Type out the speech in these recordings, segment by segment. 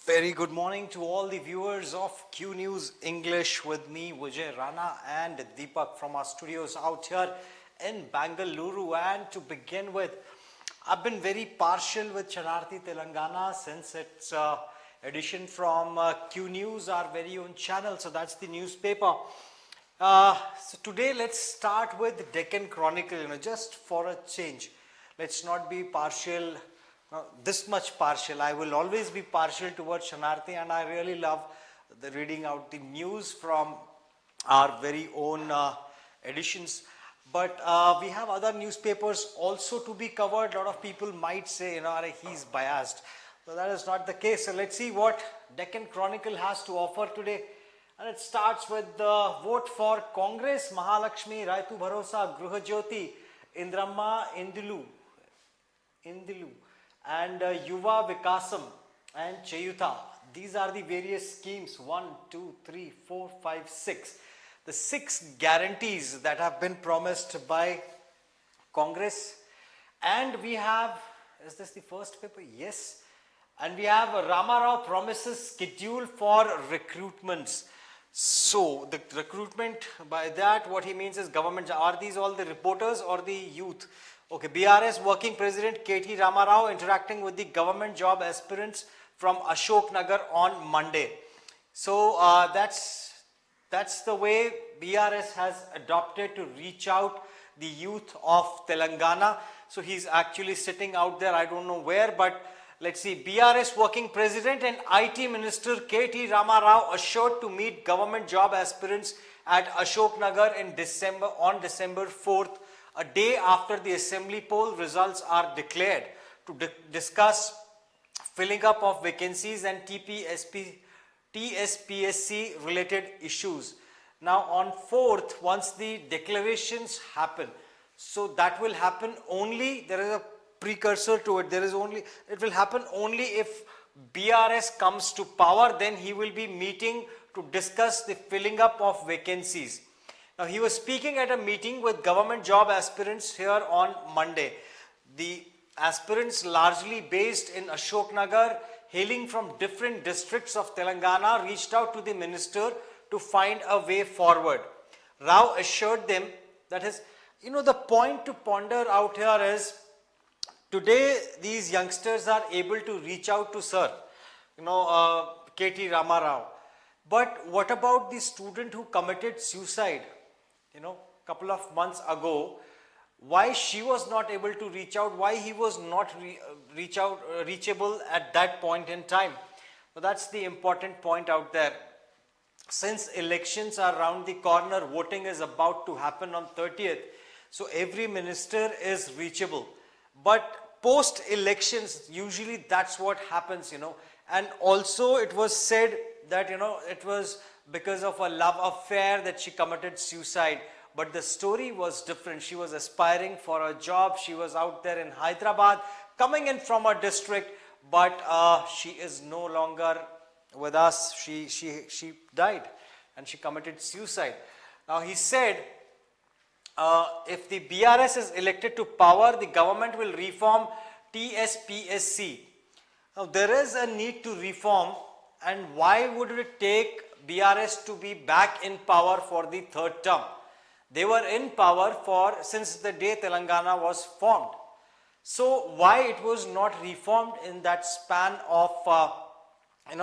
Very good morning to all the viewers of Q News English with me, Vijay Rana and Deepak from our studios out here in Bangalore. And to begin with, I've been very partial with Shararti Telangana since its edition from Q News, our very own channel. So that's the newspaper. So today let's start with Deccan Chronicle, just for a change. Let's not be partial. This much partial. I will always be partial towards Shanarthi, and I really love the reading out the news from our very own editions. But we have other newspapers also to be covered. A lot of people might say, he's biased. So that is not the case. So let's see what Deccan Chronicle has to offer today. And it starts with the vote for Congress, Mahalakshmi, Raitu Bharosa, Gruhajyoti, Indramma, Indilu, and Yuva Vikasam and Chayuta. These are the various schemes, 1, 2, 3, 4, 5, 6. The 6 guarantees that have been promised by Congress. And we have, is this the first paper? Yes. And we have Ramarao promises schedule for recruitments. So the recruitment, by that what he means is government. Are these all the reporters or the youth? Okay, BRS Working President KT Ramarao interacting with the government job aspirants from Ashok Nagar on Monday. So that's the way BRS has adopted to reach out the youth of Telangana. So he's actually sitting out there, I don't know where, but let's see. BRS Working President and IT Minister KT Ramarao assured to meet government job aspirants at Ashok Nagar on December 4th. A day after the assembly poll results are declared, to discuss filling up of vacancies and TSPSC related issues. Now on 4th, once the declarations happen, so that will happen only, there is a precursor to it, it will happen only if BRS comes to power, then he will be meeting to discuss the filling up of vacancies. Now, he was speaking at a meeting with government job aspirants here on Monday. The aspirants, largely based in Ashok Nagar, hailing from different districts of Telangana, reached out to the minister to find a way forward. Rao assured them that the point to ponder out here is, today these youngsters are able to reach out to Sir, KT Ramarao. But what about the student who committed suicide? Couple of months ago, why she was not able to reach out, why he was not reachable at that point in time. So that's the important point out there. Since elections are around the corner, voting is about to happen on 30th. So every minister is reachable. But post elections, usually that's what happens, And also it was said that, it was because of a love affair that she committed suicide. But the story was different. She was aspiring for a job. She was out there in Hyderabad, coming in from a district, but she is no longer with us. She died and she committed suicide. Now he said, if the BRS is elected to power, the government will reform TSPSC. Now there is a need to reform, and why would it take BRS to be back in power for the 3rd term? They were in power since the day Telangana was formed. So why it was not reformed in that span of,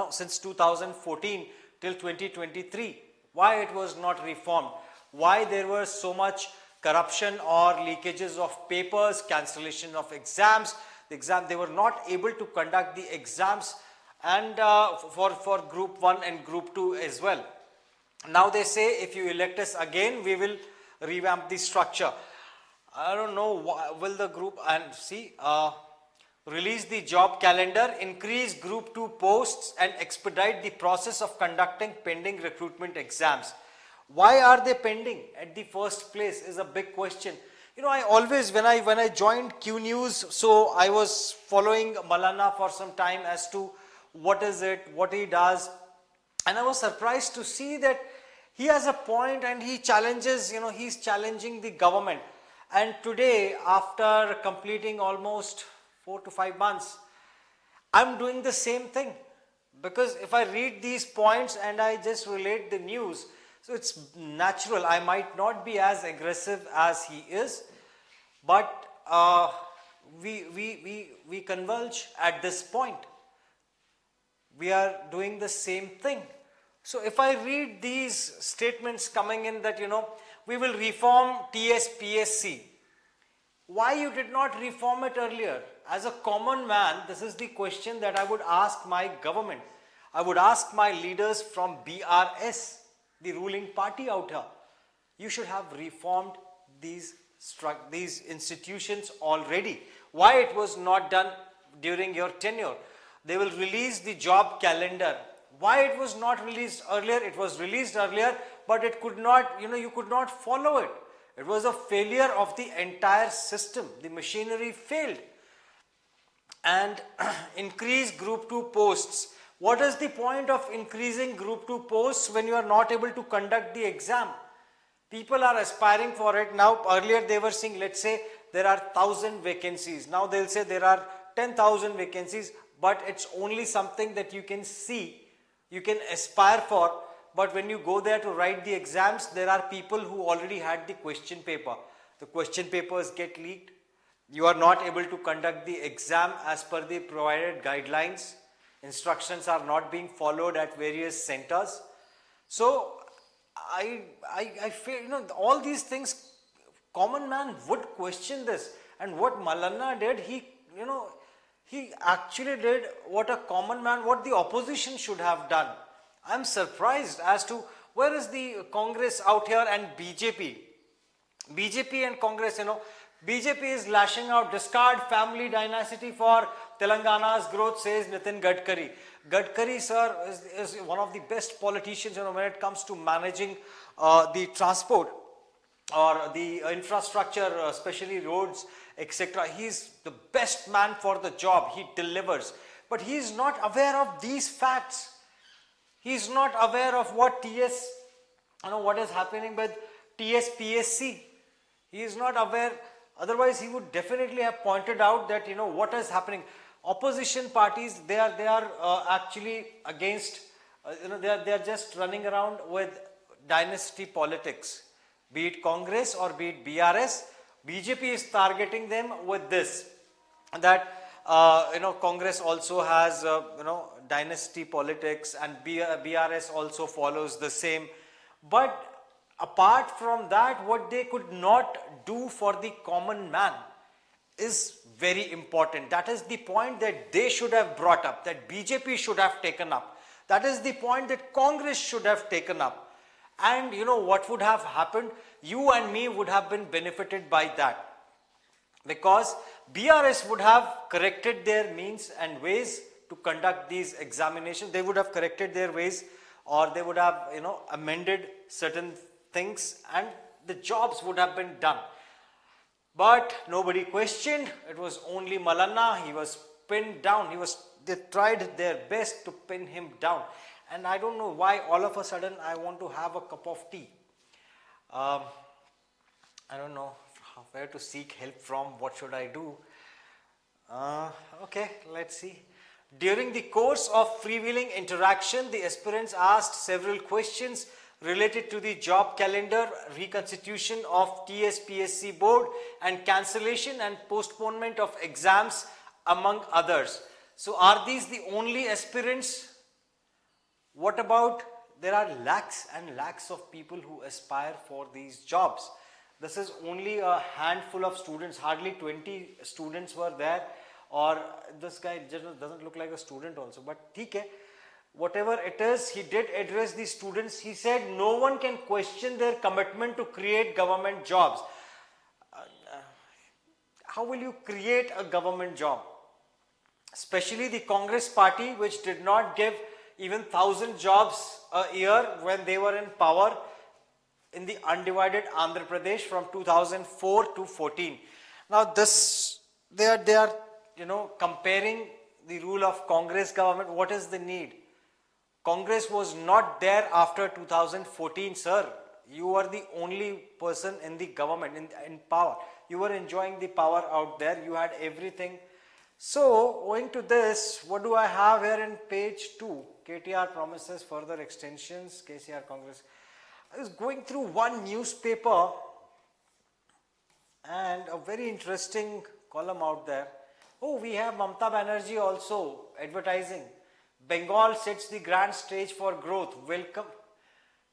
since 2014 till 2023? Why it was not reformed? Why there was so much corruption or leakages of papers, cancellation of exams? They were not able to conduct the exams and for group 1 and group 2 as well. Now they say, if you elect us again, we will revamp the structure. I don't know, will the group release the job calendar, increase group 2 posts and expedite the process of conducting pending recruitment exams. Why are they pending at the first place is a big question. I always, when I joined Q News, so I was following Mallanna for some time as to what is it, what he does, and I was surprised to see that he has a point and he challenges, he's challenging the government. And today, after completing almost 4 to 5 months, I'm doing the same thing. because if I read these points and I just relate the news, so it's natural. I might not be as aggressive as he is, but we converge at this point. We are doing the same thing. So if I read these statements coming in that, we will reform TSPSC. Why you did not reform it earlier? As a common man, this is the question that I would ask my government. I would ask my leaders from BRS, the ruling party out here. You should have reformed these institutions already. Why it was not done during your tenure? They will release the job calendar. Why it was not released earlier? It was released earlier, but it could not, you could not follow it. It was a failure of the entire system. The machinery failed. And increase group 2 posts. What is the point of increasing group 2 posts when you are not able to conduct the exam? People are aspiring for it. Now, earlier they were saying, let's say there are 1,000 vacancies. Now they'll say there are 10,000 vacancies, but it's only something that you can see, you can aspire for. But when you go there to write the exams, there are people who already had the question paper. The question papers get leaked. You are not able to conduct the exam as per the provided guidelines. Instructions are not being followed at various centers. So I feel, all these things, common man would question this. And what Mallanna did, he actually did what a common man, what the opposition should have done. I'm surprised as to where is the Congress out here and BJP. BJP and Congress, BJP is lashing out, discard family dynasty for Telangana's growth, says Nitin Gadkari. Gadkari, sir, is one of the best politicians, when it comes to managing the transport or the infrastructure, especially roads, etc. He's the best man for the job. He delivers. But he is not aware of these facts. He is not aware of what what is happening with TSPSC. He is not aware. Otherwise, he would definitely have pointed out that, what is happening. Opposition parties, they are actually against, they are just running around with dynasty politics. Be it Congress or be it BRS, BJP is targeting them with this, that Congress also has dynasty politics, and BRS also follows the same. But apart from that, what they could not do for the common man is very important. That is the point that they should have brought up, that BJP should have taken up. That is the point that Congress should have taken up. And what would have happened? You and me would have been benefited by that. Because BRS would have corrected their means and ways to conduct these examinations. They would have corrected their ways, or they would have, amended certain things, and the jobs would have been done. But nobody questioned. It was only Mallanna. He was pinned down. They tried their best to pin him down. And I don't know why all of a sudden I want to have a cup of tea. I don't know where to seek help from. What should I do? Okay, let's see. During the course of freewheeling interaction, the aspirants asked several questions related to the job calendar, reconstitution of TSPSC board, and cancellation and postponement of exams, among others. So are these the only aspirants? What about, there are lakhs and lakhs of people who aspire for these jobs. This is only a handful of students, hardly 20 students were there, or this guy doesn't look like a student also, but okay. Whatever it is, he did address the students. He said no one can question their commitment to create government jobs. How will you create a government job? Especially the Congress party, which did not give even 1,000 jobs a year when they were in power in the undivided Andhra Pradesh from 2004 to 14. Now this, they are comparing the rule of Congress government. What is the need? Congress was not there after 2014, sir. You were the only person in the government, in power. You were enjoying the power out there. You had everything. So, owing to this, what do I have here in page 2? KTR promises further extensions, KCR Congress. I was going through one newspaper and a very interesting column out there. Oh, we have Mamata Banerjee also advertising. Bengal sets the grand stage for growth. Welcome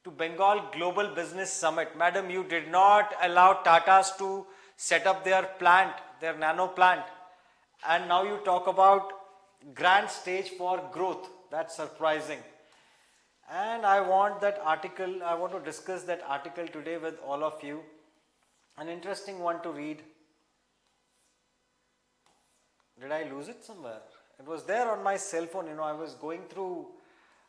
to Bengal Global Business Summit. Madam, you did not allow Tatas to set up their plant, their nano plant. And now you talk about grand stage for growth. That's surprising. And I want that article, I want to discuss that article today with all of you. An interesting one to read. Did I lose it somewhere? It was there on my cell phone, I was going through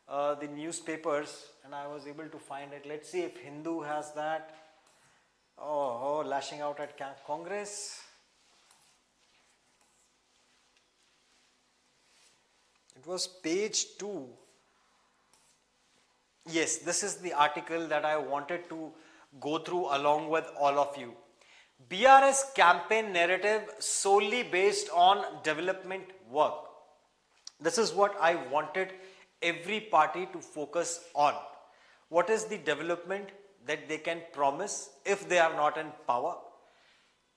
the newspapers and I was able to find it. Let's see if Hindu has that. Oh, lashing out at Congress. It was page 2. Yes, this is the article that I wanted to go through along with all of you. BRS campaign narrative solely based on development work. This is what I wanted every party to focus on. What is the development that they can promise if they are not in power?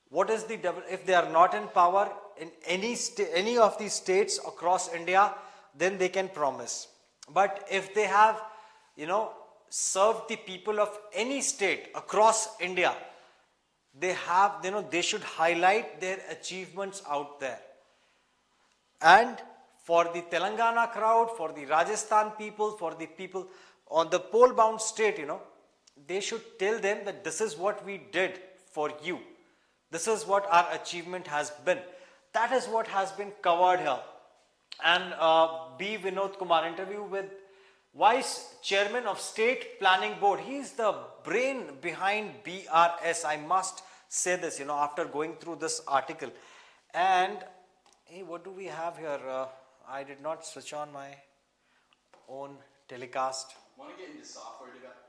What is the if they are not in power in any of these states across India, then they can promise. But if they have, served the people of any state across India, they have, they should highlight their achievements out there. And for the Telangana crowd, for the Rajasthan people, for the people on the pole-bound state, they should tell them that this is what we did for you. This is what our achievement has been. That is what has been covered here. And B. Vinod Kumar, interview with Vice Chairman of State Planning Board. He is the brain behind BRS. I must say this, after going through this article. And hey, what do we have here? I did not switch on my own telecast. Want to get into software development?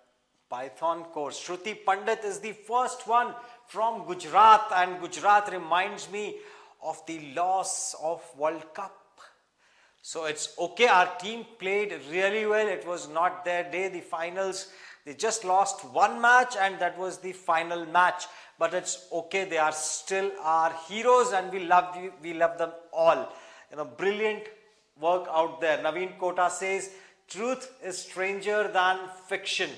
Python course. Shruti Pandit is the first one from Gujarat, and Gujarat reminds me of the loss of World Cup. So it's okay, our team played really well. It was not their day, the finals. They just lost one match and that was the final match. But it's okay, they are still our heroes and we love them all. Brilliant work out there. Naveen Kota says, truth is stranger than fiction.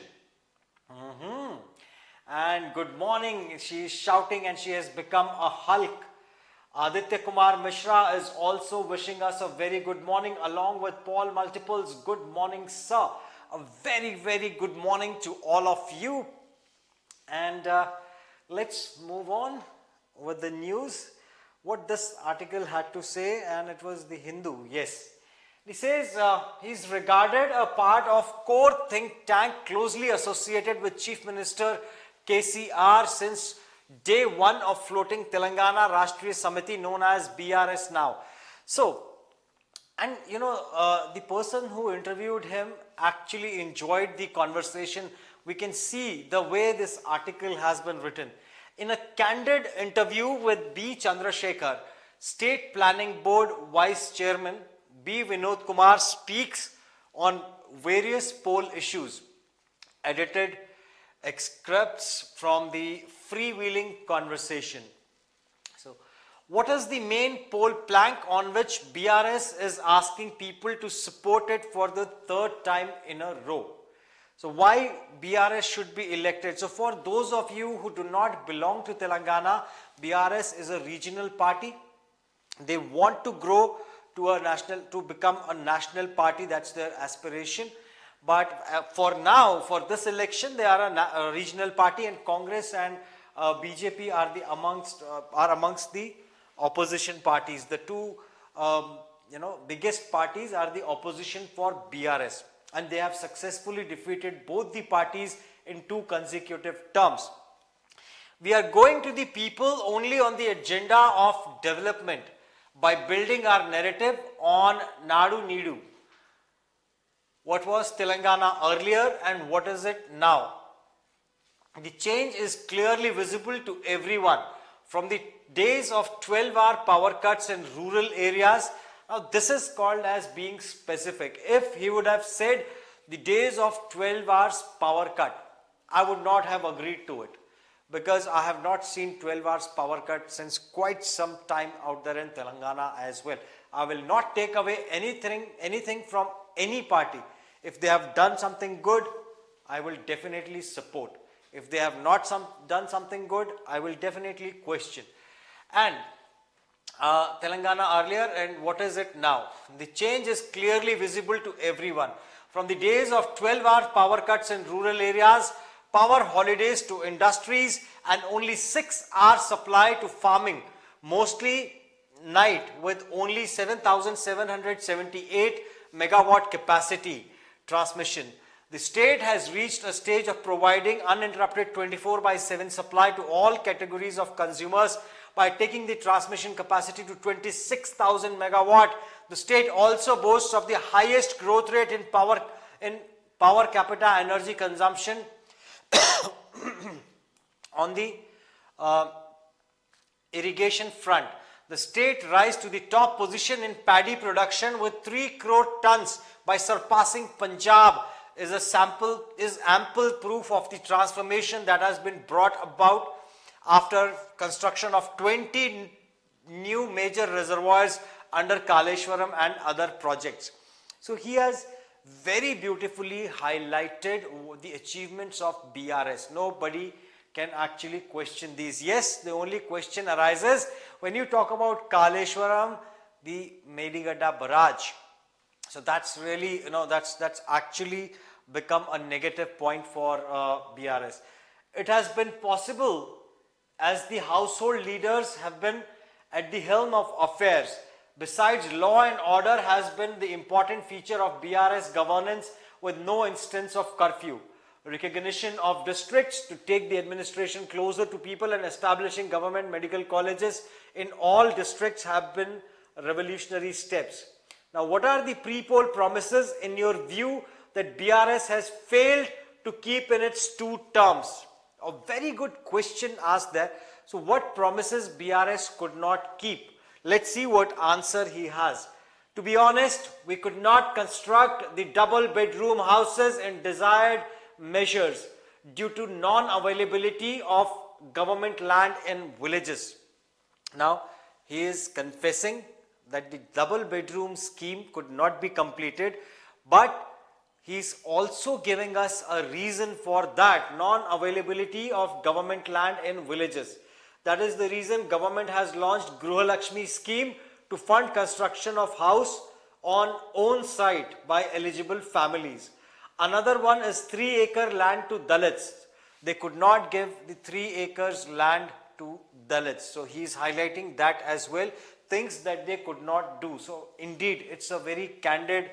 And good morning, she is shouting and she has become a Hulk. Aditya Kumar Mishra is also wishing us a very good morning along with Paul Multiples. Good morning, sir. A very, very good morning to all of you. And let's move on with the news. What this article had to say, and it was the Hindu. Yes. He says he's regarded a part of core think tank closely associated with Chief Minister KCR since day one of floating Telangana Rashtriya Samiti, known as BRS now. So, and the person who interviewed him actually enjoyed the conversation. We can see the way this article has been written. In a candid interview with B. Chandrasekhar, State Planning Board Vice Chairman, B. Vinod Kumar speaks on various poll issues. Edited excerpts from the freewheeling conversation. So, what is the main poll plank on which BRS is asking people to support it for the third time in a row? So, why BRS should be elected? So, for those of you who do not belong to Telangana, BRS is a regional party. They want to grow to become a national party. That's their aspiration. But for now, for this election, they are a regional party, and Congress and BJP are amongst the opposition parties. The two biggest parties are the opposition for BRS, and they have successfully defeated both the parties in 2 consecutive terms. We are going to the people only on the agenda of development by building our narrative on Nadu Nidu. What was Telangana earlier and what is it now? The change is clearly visible to everyone. from the days of 12-hour power cuts in rural areas. Now this is called as being specific. If he would have said the days of 12 hours power cut, I would not have agreed to it, because I have not seen 12 hours power cut since quite some time out there in Telangana as well. I will not take away anything from any party. If they have done something good, I will definitely support. If they have not done something good, I will definitely question. And Telangana earlier, and what is it now? The change is clearly visible to everyone. From the days of 12-hour power cuts in rural areas, power holidays to industries, and only 6-hour supply to farming, mostly night, with only 7,778 megawatt capacity transmission. The state has reached a stage of providing uninterrupted 24/7 supply to all categories of consumers by taking the transmission capacity to 26,000 megawatt. The state also boasts of the highest growth rate in power capita energy consumption on the irrigation front. The state rise to the top position in paddy production with 3 crore tons by surpassing Punjab is ample proof of the transformation that has been brought about after construction of 20 new major reservoirs under Kaleshwaram and other projects. So he has very beautifully highlighted the achievements of BRS. Nobody can actually question these. Yes, the only question arises when you talk about Kaleshwaram, the Medigadda barrage. So that's really, that's actually become a negative point for BRS. It has been possible as the household leaders have been at the helm of affairs. Besides, law and order has been the important feature of BRS governance, with no instance of curfew. Recognition of districts to take the administration closer to people and establishing government medical colleges in all districts have been revolutionary steps. Now, what are the pre-poll promises in your view that BRS has failed to keep in its 2 terms? A very good question asked there. So what promises BRS could not keep? Let's see what answer he has. To be honest, we could not construct the double bedroom houses in desired measures due to non-availability of government land in villages. Now, he is confessing that the double bedroom scheme could not be completed, but he's also giving us a reason for that non-availability of government land in villages. That is the reason government has launched Gruha Lakshmi scheme to fund construction of house on own site by eligible families. Another one is 3-acre land to Dalits. They could not give the 3 acres land to Dalits. So he is highlighting that as well, things that they could not do. So indeed, it's a very candid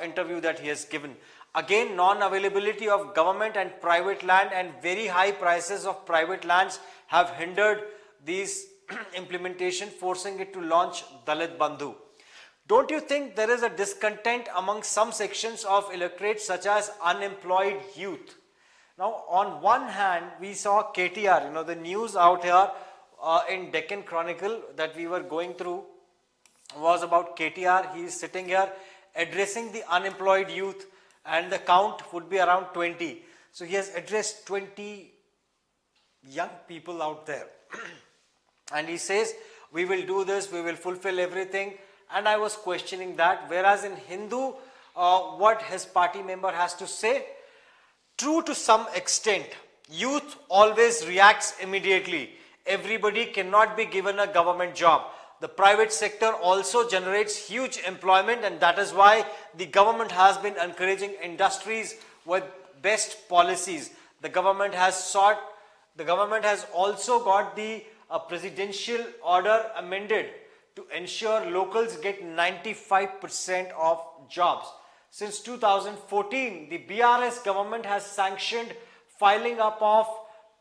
interview that he has given. Again, non-availability of government and private land and very high prices of private lands have hindered these implementation, forcing it to launch Dalit Bandhu. Don't you think there is a discontent among some sections of electorate, such as unemployed youth? Now, on one hand, we saw KTR, the news out here in Deccan Chronicle that we were going through was about KTR. He is sitting here addressing the unemployed youth, and the count would be around 20. So he has addressed 20 young people out there. And he says, we will do this, we will fulfill everything. And I was questioning that. Whereas in Hindu, what his party member has to say, true to some extent, youth always reacts immediately. Everybody cannot be given a government job. The private sector also generates huge employment, and that is why the government has been encouraging industries with best policies. The government has also got the presidential order amended to ensure locals get 95% of jobs. Since 2014, the BRS government has sanctioned filing up of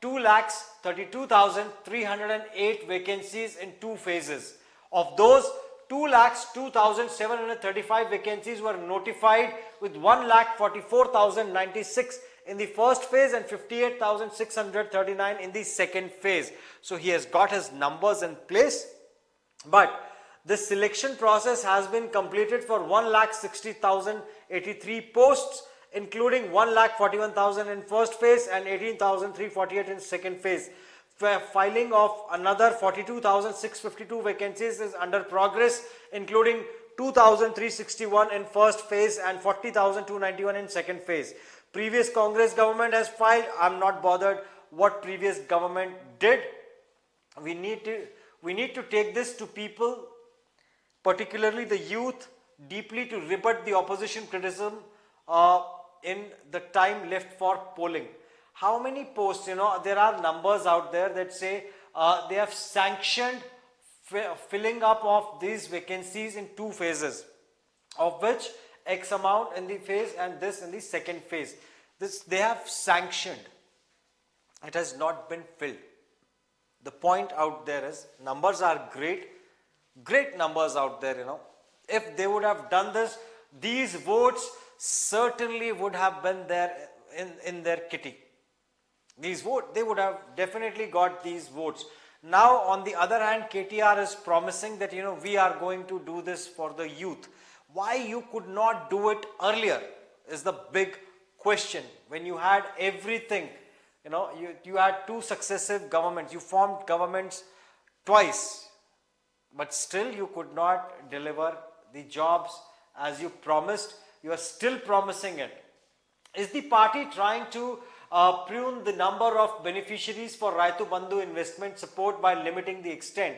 2,32,308 vacancies in 2 phases. Of those, 2,02,735 vacancies were notified, with 1,44,096 in the first phase and 58,639 in the second phase. So he has got his numbers in place, but the selection process has been completed for 1,60,083 posts, including 1,41,000 in first phase and 18,348 in second phase. Filing of another 42,652 vacancies is under progress, including 2,361 in first phase and 40,291 in second phase. Previous Congress government has filed. I'm not bothered what previous government did. We need to take this to people, particularly the youth, deeply to rebut the opposition criticism in the time left for polling. How many posts, there are numbers out there that say they have sanctioned filling up of these vacancies in 2 phases, of which X amount in the phase and this in the second phase. This they have sanctioned. It has not been filled. The point out there is numbers are great numbers out there, If they would have done this, these votes certainly would have been there in their kitty. These votes, they would have definitely got these votes. Now, on the other hand, KTR is promising that, we are going to do this for the youth. Why you could not do it earlier is the big question. When you had everything, you had 2 successive governments. You formed governments twice, but still you could not deliver the jobs as you promised. You are still promising it. Is the party trying to prune the number of beneficiaries for Raitu Bandhu investment support by limiting the extent?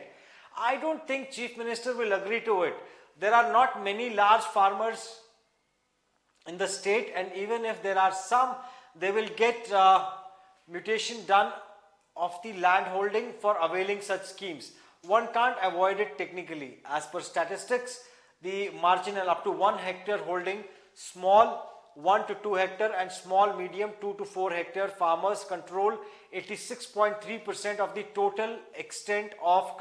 I don't think Chief Minister will agree to it. There are not many large farmers in the state, and even if there are some, they will get mutation done of the land holding for availing such schemes. One can't avoid it technically. As per statistics, the marginal up to 1 hectare holding, small 1 to 2 hectare and small medium 2 to 4 hectare farmers control 86.3% of the total extent of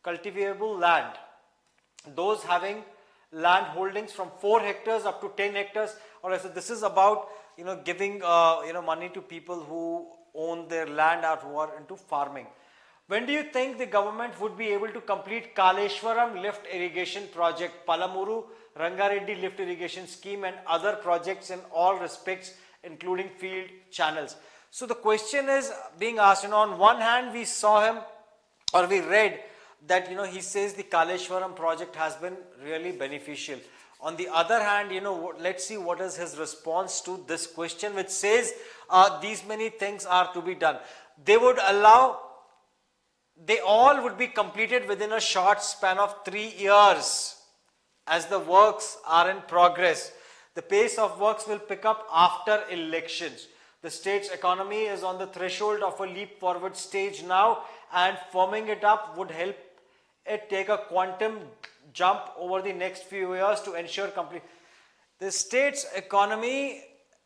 cultivable land. Those having land holdings from 4 hectares up to 10 hectares, or so this is about giving money to people who own their land or who are into farming. When do you think the government would be able to complete Kaleshwaram lift irrigation project, Palamuru Rangareddy lift irrigation scheme and other projects in all respects, including field channels? So the question is being asked, on one hand we saw him, or we read that he says the Kaleshwaram project has been really beneficial. On the other hand, let's see what is his response to this question, which says these many things are to be done. They all would be completed within a short span of 3 years as the works are in progress. The pace of works will pick up after elections. The state's economy is on the threshold of a leap forward stage now, and firming it up would help it take a quantum jump over the next few years to ensure complete. The state's economy,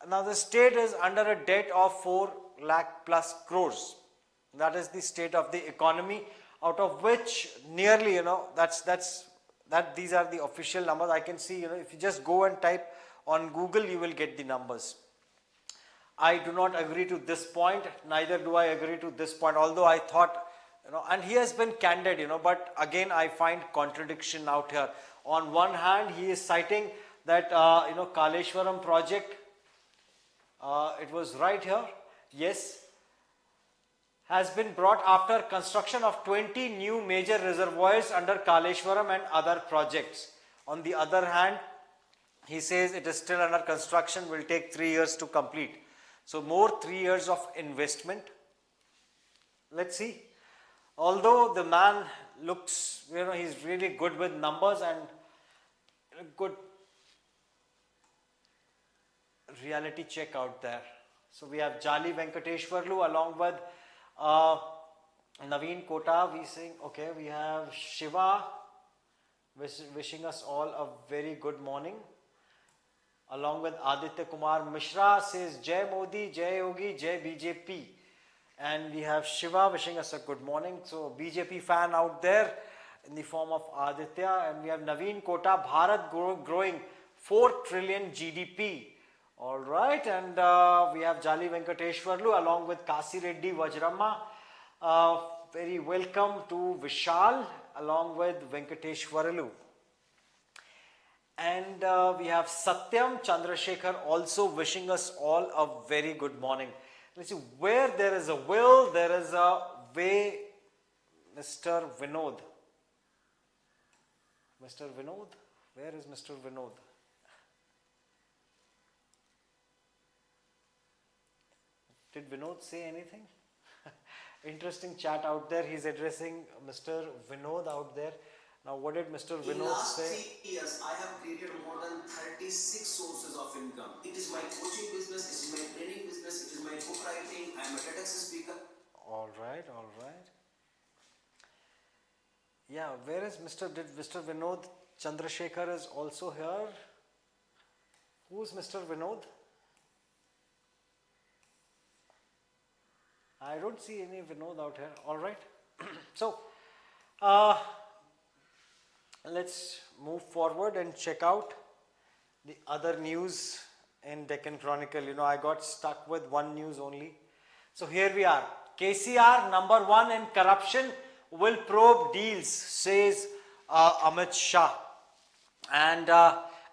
now the state is under a debt of 4 lakh plus crores. That is the state of the economy, out of which nearly, these are the official numbers. I can see, if you just go and type on Google, you will get the numbers. I do not agree to this point, neither do I agree to this point, although I thought, and he has been candid, but again I find contradiction out here. On one hand, he is citing that, Kaleshwaram project, it was right here, yes, has been brought after construction of 20 new major reservoirs under Kaleshwaram and other projects. On the other hand, he says it is still under construction, will take 3 years to complete. So more 3 years of investment. Let's see. Although the man looks, he's really good with numbers and good reality check out there. So we have Jali Venkateshwarlu along with Naveen Kota. We have Shiva wishing us all a very good morning. Along with Aditya Kumar Mishra says Jai Modi, Jai Yogi, Jai BJP. And we have Shiva wishing us a good morning. So BJP fan out there in the form of Aditya. And we have Naveen Kota, Bharat growing 4 trillion GDP. All right, and we have Jali Venkateshwarlu along with Kasi Reddy Vajramma. Very welcome to Vishal along with Venkateshwarlu. And we have Satyam Chandrasekhar also wishing us all a very good morning. Let's see, where there is a will, there is a way. Mr. Vinod. Mr. Vinod? Where is Mr. Vinod? Did Vinod say anything? Interesting chat out there. He's addressing Mr. Vinod out there. Now, what did Mr. Vinod say? In last 3 years, I have created more than 36 sources of income. It is my coaching business, it is my training business, it is my book writing, I am a TEDx speaker. All right, all right. Yeah, where is did Mr. Vinod Chandrasekhar is also here? Who's Mr. Vinod? I don't see any Vinod out here. All right. So, let's move forward and check out the other news in Deccan Chronicle. You know, I got stuck with one news only. So, here we are. KCR #1 in corruption will probe deals, says Amit Shah. And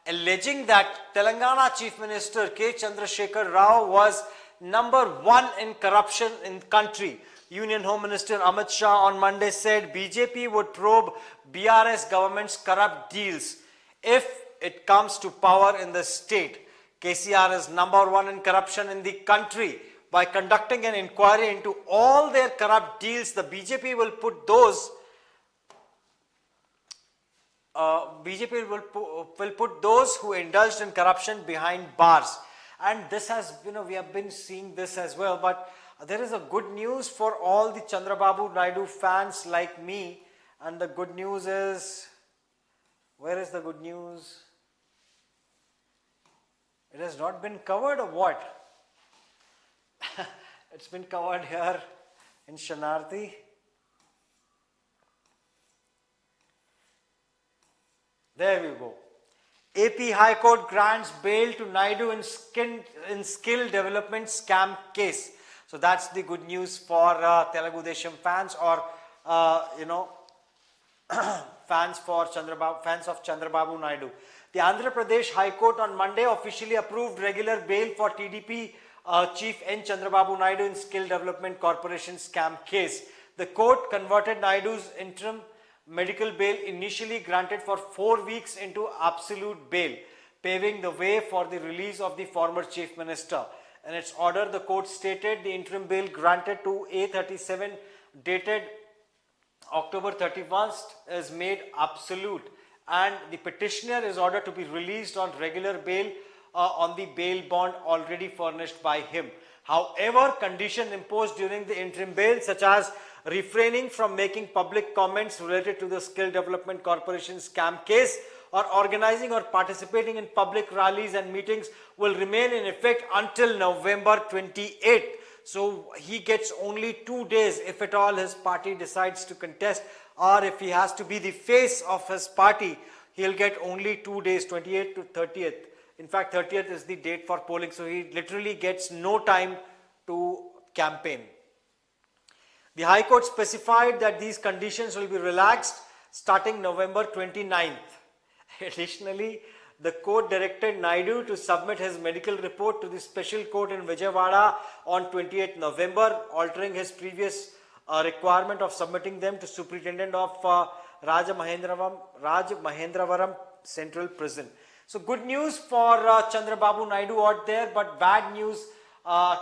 alleging that Telangana Chief Minister K. Chandrasekhar Rao was #1 in corruption in country. Union Home Minister Amit Shah on Monday said BJP would probe BRS government's corrupt deals if it comes to power in the state. KCR is #1 in corruption in the country. By conducting an inquiry into all their corrupt deals, the BJP will put those who indulged in corruption behind bars. And this has, we have been seeing this as well. But there is a good news for all the Chandrababu Naidu fans like me. And the good news is, where is the good news? It has not been covered or what? It's been covered here in Shanarthi. There we go. AP High Court grants bail to Naidu in skill development scam case. So that's the good news for Telugu Desam fans or fans of Chandrababu Naidu. The Andhra Pradesh High Court on Monday officially approved regular bail for TDP Chief N. Chandrababu Naidu in Skill Development Corporation scam case. The court converted Naidu's interim medical bail initially granted for 4 weeks into absolute bail, paving the way for the release of the former Chief Minister. In its order, the court stated the interim bail granted to A37 dated October 31st is made absolute and the petitioner is ordered to be released on regular bail on the bail bond already furnished by him. However, conditions imposed during the interim bail such as refraining from making public comments related to the Skill Development Corporation scam case or organizing or participating in public rallies and meetings will remain in effect until November 28th. So he gets only 2 days if at all his party decides to contest, or if he has to be the face of his party, he'll get only 2 days, 28th to 30th. In fact, 30th is the date for polling, so he literally gets no time to campaign. The High Court specified that these conditions will be relaxed starting November 29th. Additionally, the court directed Naidu to submit his medical report to the special court in Vijayawada on 28th November, altering his previous requirement of submitting them to Superintendent of Rajamahendravaram Central Prison. So good news for Chandrababu Naidu out there, but bad news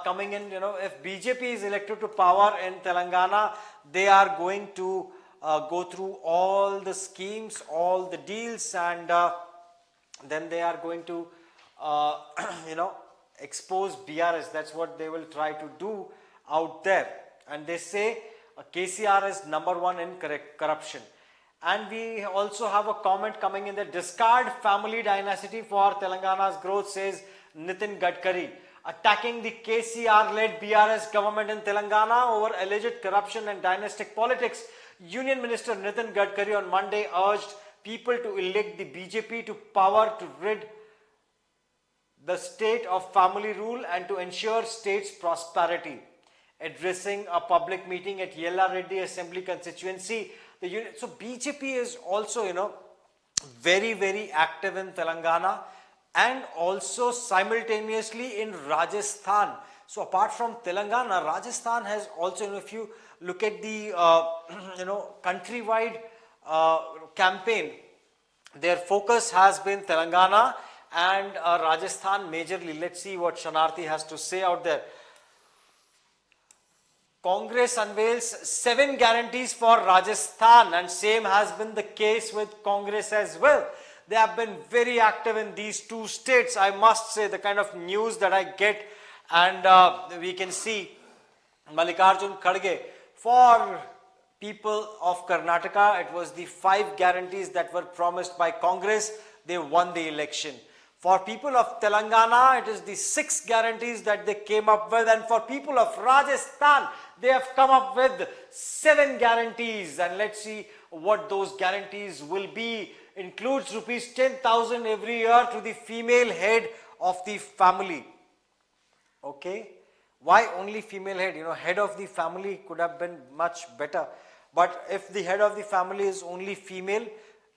coming in. If BJP is elected to power in Telangana, they are going to go through all the schemes, all the deals, and then they are going to, expose BRS. That's what they will try to do out there. And they say KCR is #1 in corruption. And we also have a comment coming in that discard family dynasty for Telangana's growth, says Nitin Gadkari. Attacking the KCR-led BRS government in Telangana over alleged corruption and dynastic politics, Union Minister Nitin Gadkari on Monday urged people to elect the BJP to power to rid the state of family rule and to ensure state's prosperity. Addressing a public meeting at Yella Reddy Assembly constituency, so BJP is also, very, very active in Telangana and also simultaneously in Rajasthan. So apart from Telangana, Rajasthan has also, if you look at the, countrywide campaign, their focus has been Telangana and Rajasthan majorly. Let's see what Shanarthi has to say out there. Congress unveils 7 guarantees for Rajasthan, and same has been the case with Congress as well. They have been very active in these 2 states. I must say, the kind of news that I get, and we can see Mallikarjun Kharge, for people of Karnataka, it was the 5 guarantees that were promised by Congress. They won the election. For people of Telangana, it is the 6 guarantees that they came up with, and for people of Rajasthan, they have come up with 7 guarantees, and let's see what those guarantees will be. Includes rupees 10,000 every year to the female head of the family. Okay, why only female head? Head of the family could have been much better, but if the head of the family is only female,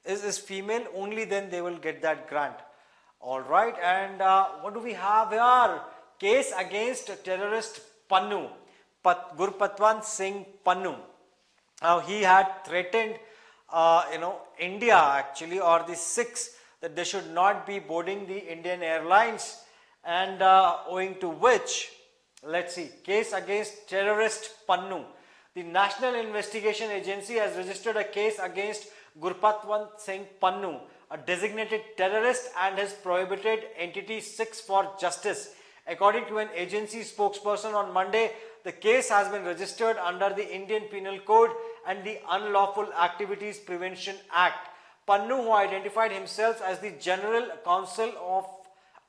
is female only, then they will get that grant. All right, and what do we have here? Case against terrorist Pannu, Gurpatwant Singh Pannu. Now he had threatened, India actually, or the Sikhs, that they should not be boarding the Indian airlines, and owing to which, let's see, case against terrorist Pannu. The National Investigation Agency has registered a case against Gurpatwant Singh Pannu, a designated terrorist, and his prohibited entity Sikhs for Justice. According to an agency spokesperson on Monday, the case has been registered under the Indian Penal Code and the Unlawful Activities Prevention Act. Pannu, who identified himself as the General Counsel of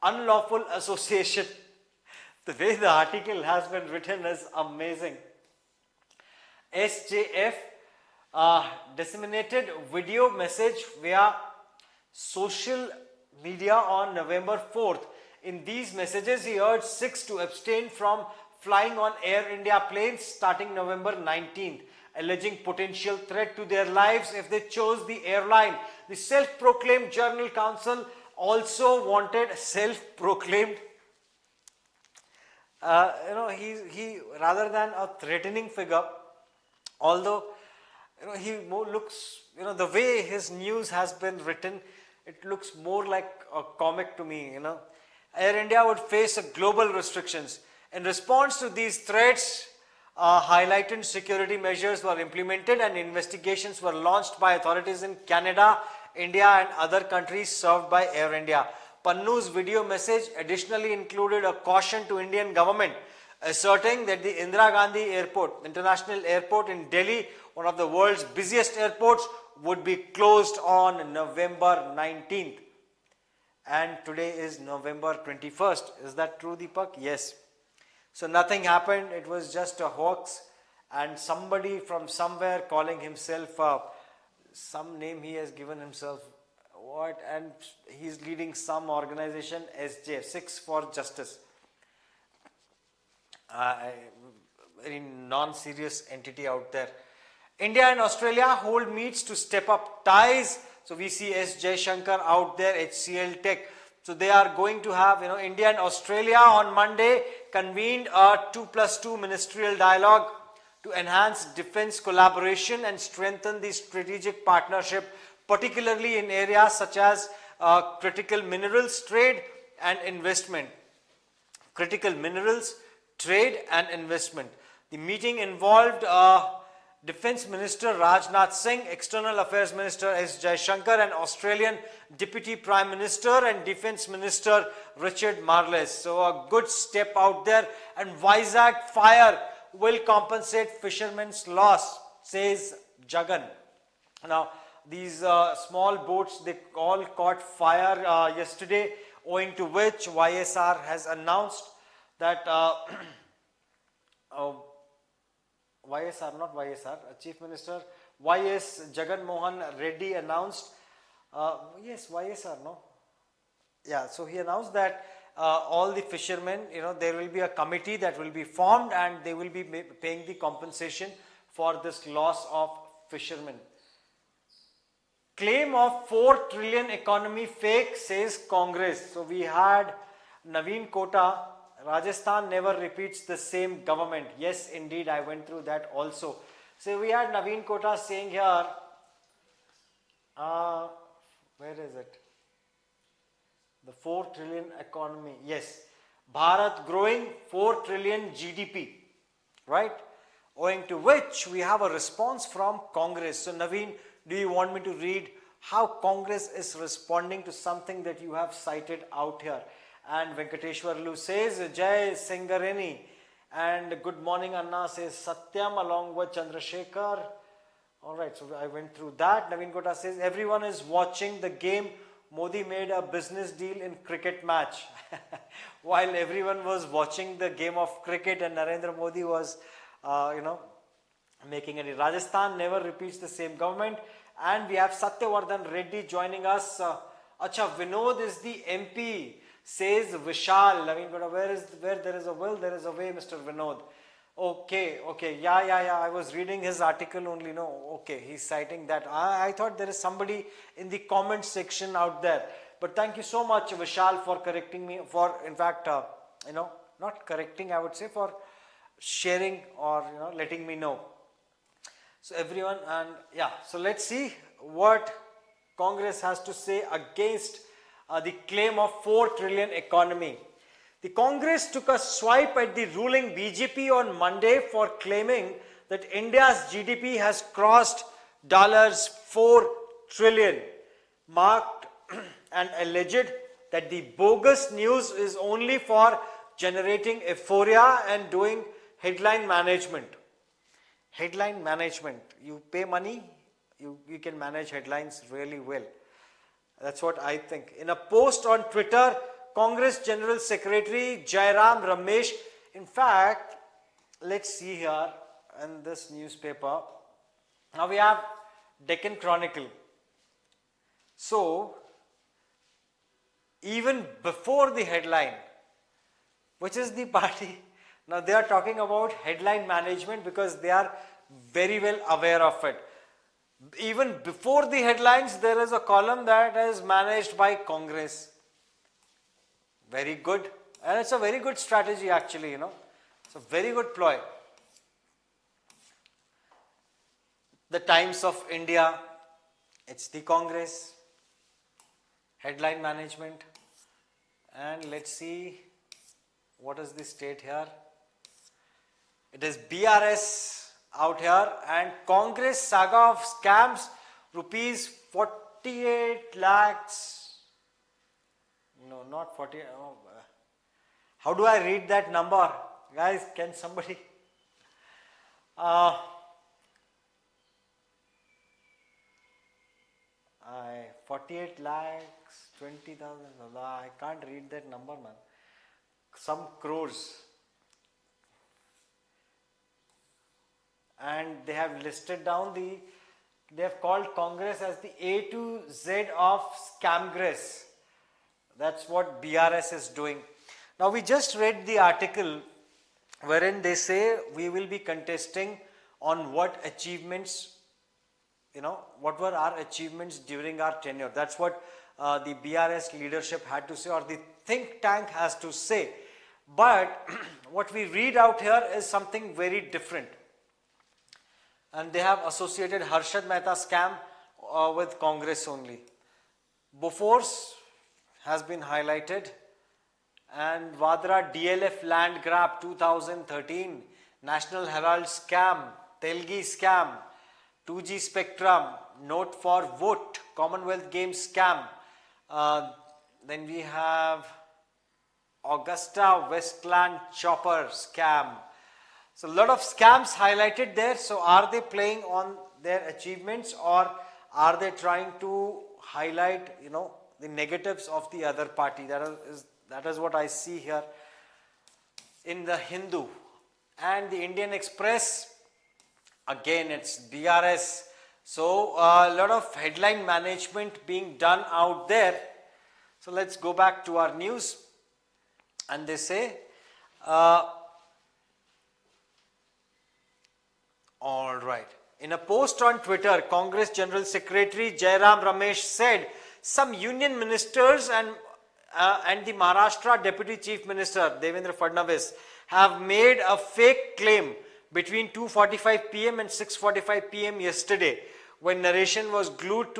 Unlawful Association. The way the article has been written is amazing. SJF disseminated video message via social media on November 4th. In these messages, he urged Sikhs to abstain from flying on Air India planes starting November 19th, alleging potential threat to their lives if they chose the airline. The self-proclaimed General Counsel also wanted self-proclaimed, he rather than a threatening figure, although he more looks, the way his news has been written, it looks more like a comic to me. Air India would face global restrictions. In response to these threats, heightened security measures were implemented and investigations were launched by authorities in Canada, India and other countries served by Air India. Pannu's video message additionally included a caution to Indian government, asserting that the Indira Gandhi Airport, International Airport in Delhi, one of the world's busiest airports, would be closed on November 19th. And today is November 21st. Is that true, Deepak? Yes. So nothing happened. It was just a hoax, and somebody from somewhere calling himself, some name he has given himself, what, and he's leading some organization, SJ, Sikhs for Justice. Very non-serious entity out there. India and Australia hold meets to step up ties. So we see S. Jaishankar out there, HCL Tech. So they are going to have, India and Australia on Monday convened a 2+2 ministerial dialogue to enhance defense collaboration and strengthen the strategic partnership, particularly in areas such as critical minerals trade and investment. Critical minerals trade and investment. The meeting involved Defence Minister Rajnath Singh, External Affairs Minister S. Jaishankar, and Australian Deputy Prime Minister and Defence Minister Richard Marles. So a good step out there. And Vizag fire will compensate fishermen's loss, says Jagan. Now these small boats, they all caught fire yesterday, owing to which YSR has announced that Chief Minister Y.S. Jagan Mohan Reddy announced, yes, YSR, no? Yeah, so he announced that all the fishermen, there will be a committee that will be formed and they will be paying the compensation for this loss of fishermen. Claim of 4 trillion economy fake, says Congress. So we had Naveen Kota, Rajasthan never repeats the same government. Yes, indeed, I went through that also. So we had Naveen Kota saying here, where is it? The 4 trillion economy. Yes, Bharat growing 4 trillion GDP, right? Owing to which we have a response from Congress. So Naveen, do you want me to read how Congress is responding to something that you have cited out here? And Venkateshwarlu says, Jai Singareni. And good morning Anna says Satyam along with Chandrasekhar. Alright, so I went through that. Naveen Kota says, everyone is watching the game. Modi made a business deal in cricket match. While everyone was watching the game of cricket and Narendra Modi was, making it. Rajasthan never repeats the same government. And we have Satyavardhan Reddy joining us. Acha, Vinod is the MP, says Vishal. Naveen Kota, where there is a will, there is a way, Mr. Vinod. Okay, yeah. I was reading his article only. No, okay, he's citing that. I thought there is somebody in the comment section out there. But thank you so much, Vishal, for correcting me. For, in fact, not correcting, I would say, for sharing or letting me know. So everyone, and yeah, so let's see what Congress has to say against the claim of 4 trillion economy. The Congress took a swipe at the ruling BJP on Monday for claiming that India's GDP has crossed $4 trillion, marked and alleged that the bogus news is only for generating euphoria and doing headline management. Headline management. You pay money, you can manage headlines really well. That's what I think. In a post on Twitter, Congress General Secretary Jairam Ramesh, in fact, let's see here in this newspaper. Now we have Deccan Chronicle. So, even before the headline, which is the party, now they are talking about headline management because they are very well aware of it. Even before the headlines, there is a column that is managed by Congress. Very good. And it's a very good strategy actually, It's a very good ploy. The Times of India, it's the Congress. Headline management. And let's see, what is the state here? It is BRS out here, and Congress saga of scams, rupees 48 lakhs. No, not 40. Oh, how do I read that number? Guys, can somebody? 48 lakhs, 20,000. I can't read that number, man. Some crores. And they have listed down they have called Congress as the A to Z of Scamgress. That's what BRS is doing. Now we just read the article wherein they say we will be contesting on what achievements, what were our achievements during our tenure. That's what the BRS leadership had to say, or the think tank has to say. But what we read out here is something very different. And they have associated Harshad Mehta scam with Congress only. Bofors has been highlighted, and Vadra DLF land grab 2013, National Herald scam, Telgi scam, 2G spectrum, note for vote, Commonwealth Games scam. Then we have Augusta Westland chopper scam. So a lot of scams highlighted there. So are they playing on their achievements, or are they trying to highlight, the negatives of the other party? That is what I see here in the Hindu. And the Indian Express, again it's BRS. So a lot of headline management being done out there. So let's go back to our news. And they say, all right. In a post on Twitter, Congress General Secretary Jairam Ramesh said some union ministers and the Maharashtra Deputy Chief Minister Devendra Fadnavis have made a fake claim between 2:45 p.m. and 6:45 p.m. yesterday when the nation was glued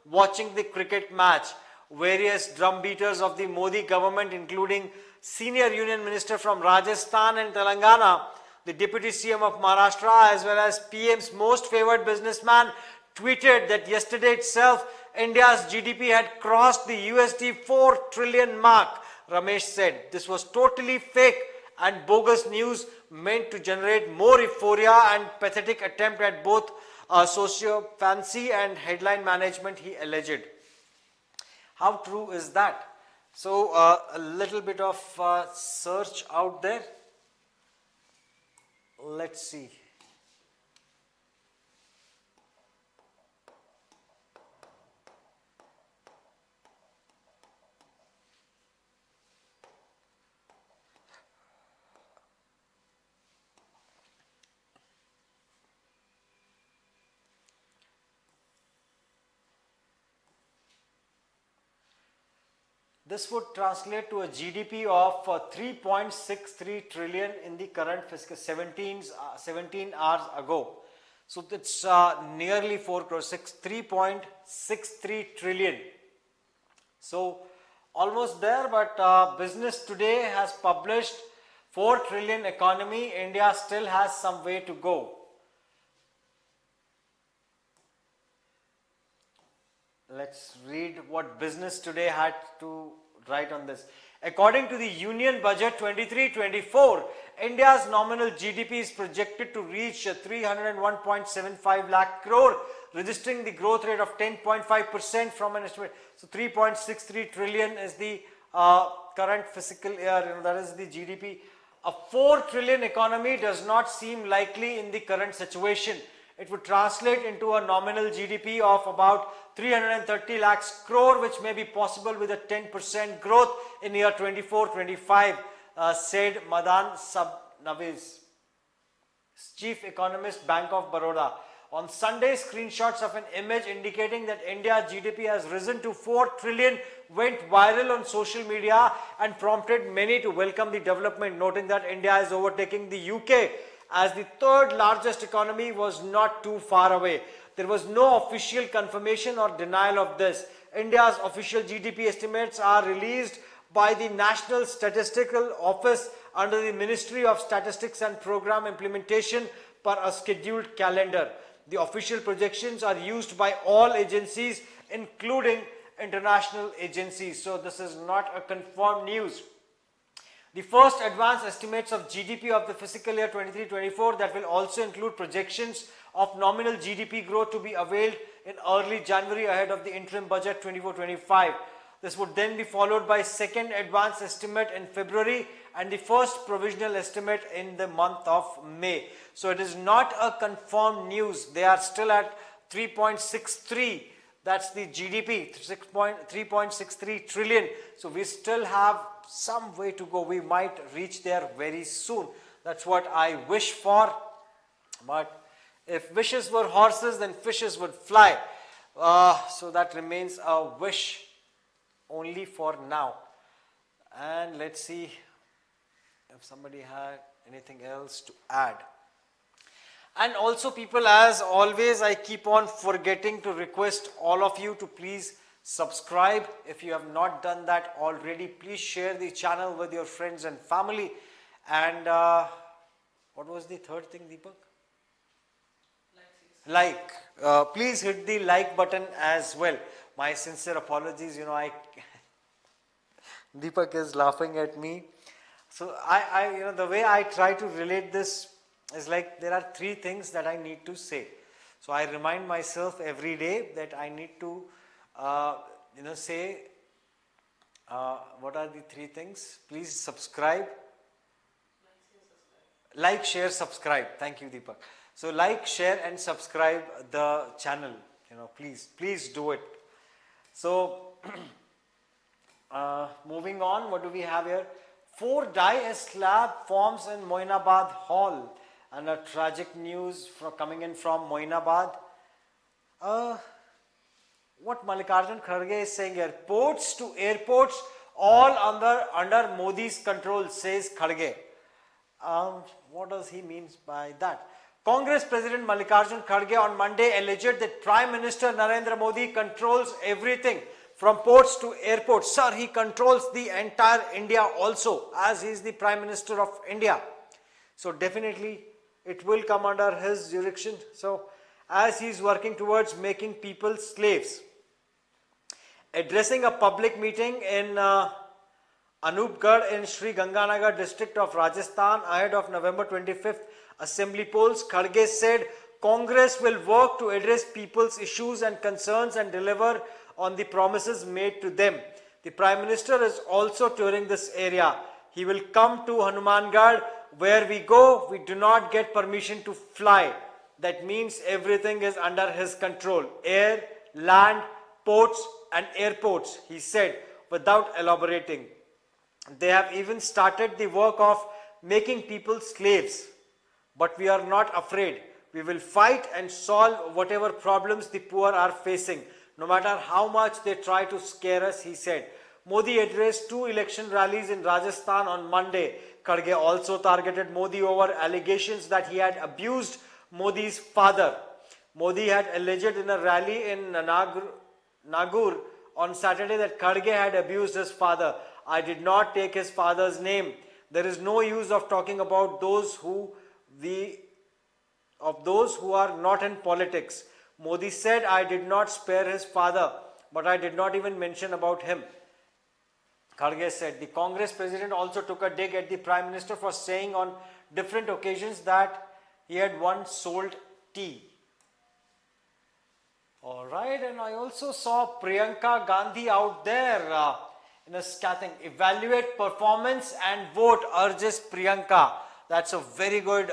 watching the cricket match. Various drumbeaters of the Modi government, including senior union minister from Rajasthan and Telangana, the deputy CM of Maharashtra, as well as PM's most favored businessman, tweeted that yesterday itself India's GDP had crossed the USD 4 trillion mark. Ramesh said this was totally fake and bogus news meant to generate more euphoria and pathetic attempt at both socio-fancy and headline management, he alleged. How true is that? So a little bit of search out there. Let's see. This would translate to a GDP of 3.63 trillion in the current fiscal 17 hours ago. So it's nearly 4 crores, 3.63 trillion. So almost there, but Business Today has published 4 trillion economy. India still has some way to go. Let's read what Business Today had to write on this. According to the Union Budget 23-24, India's nominal GDP is projected to reach 301.75 lakh crore, registering the growth rate of 10.5% from an estimate. So 3.63 trillion is the current fiscal year, that is the GDP. A 4 trillion economy does not seem likely in the current situation. It would translate into a nominal GDP of about 330 lakhs crore, which may be possible with a 10% growth in year 24-25, said Madan Sabnavis, Chief Economist, Bank of Baroda. On Sunday, screenshots of an image indicating that India's GDP has risen to 4 trillion went viral on social media and prompted many to welcome the development, noting that India is overtaking the UK as the third largest economy was not too far away. There was no official confirmation or denial of this. India's official GDP estimates are released by the National Statistical Office under the Ministry of Statistics and Program Implementation per a scheduled calendar. The official projections are used by all agencies, including international agencies. So this is not a confirmed news. The first advanced estimates of GDP of the fiscal year 23-24 that will also include projections of nominal GDP growth to be availed in early January ahead of the interim budget 24-25. This would then be followed by second advanced estimate in February and the first provisional estimate in the month of May. So it is not a confirmed news. They are still at 3.63. That's the GDP, 3.63 trillion. So we still have some way to go. We might reach there very soon. That's what I wish for. But if wishes were horses, then fishes would fly. So that remains a wish only for now. And let's see if somebody had anything else to add. And also, people, as always, I keep on forgetting to request all of you to please subscribe. If you have not done that already, please share the channel with your friends and family. And what was the third thing, Deepak? Please hit the like button as well. My sincere apologies, Deepak is laughing at me. So I the way I try to relate this is like there are three things that I need to say. So I remind myself every day that I need to say what are the three things. Please subscribe. Like, share, subscribe. Thank you, Deepak. So like, share and subscribe the channel. Please do it. So Moving on, what do we have here? 4 die as slab forms in Moinabad Hall. And a tragic news coming in from Moinabad. What Mallikarjun Kharge is saying here, ports to airports, all under Modi's control, says Kharge. What does he mean by that? Congress President Mallikarjun Kharge on Monday alleged that Prime Minister Narendra Modi controls everything from ports to airports. Sir, he controls the entire India also, as he is the Prime Minister of India. So definitely it will come under his jurisdiction. So as he is working towards making people slaves. Addressing a public meeting in Anupgarh in Sri Ganganagar district of Rajasthan ahead of November 25th assembly polls, Kharge said Congress will work to address people's issues and concerns and deliver on the promises made to them. The Prime Minister is also touring this area. He will come to Hanumangarh. Where we go, we do not get permission to fly. That means everything is under his control. Air, land, ports and airports, he said, without elaborating. They have even started the work of making people slaves. But we are not afraid. We will fight and solve whatever problems the poor are facing, no matter how much they try to scare us, he said. Modi addressed 2 election rallies in Rajasthan on Monday. Kharge also targeted Modi over allegations that he had abused Modi's father. Modi had alleged in a rally in Nagur on Saturday that Kharge had abused his father. I did not take his father's name. There is no use of talking about those who are not in politics. Modi said, I did not spare his father, but I did not even mention about him. Kharge said. The Congress president also took a dig at the Prime Minister for saying on different occasions that he had once sold tea. Alright, and I also saw Priyanka Gandhi out there in a scathing. Evaluate performance and vote, urges Priyanka. That's a very good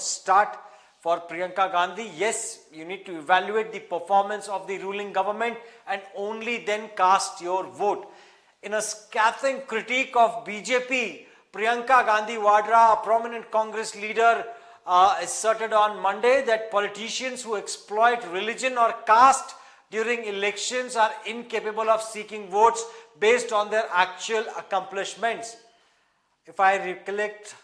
start for Priyanka Gandhi. Yes, you need to evaluate the performance of the ruling government and only then cast your vote. In a scathing critique of BJP, Priyanka Gandhi Vadra, a prominent Congress leader, asserted on Monday that politicians who exploit religion or caste during elections are incapable of seeking votes based on their actual accomplishments. If I recollect,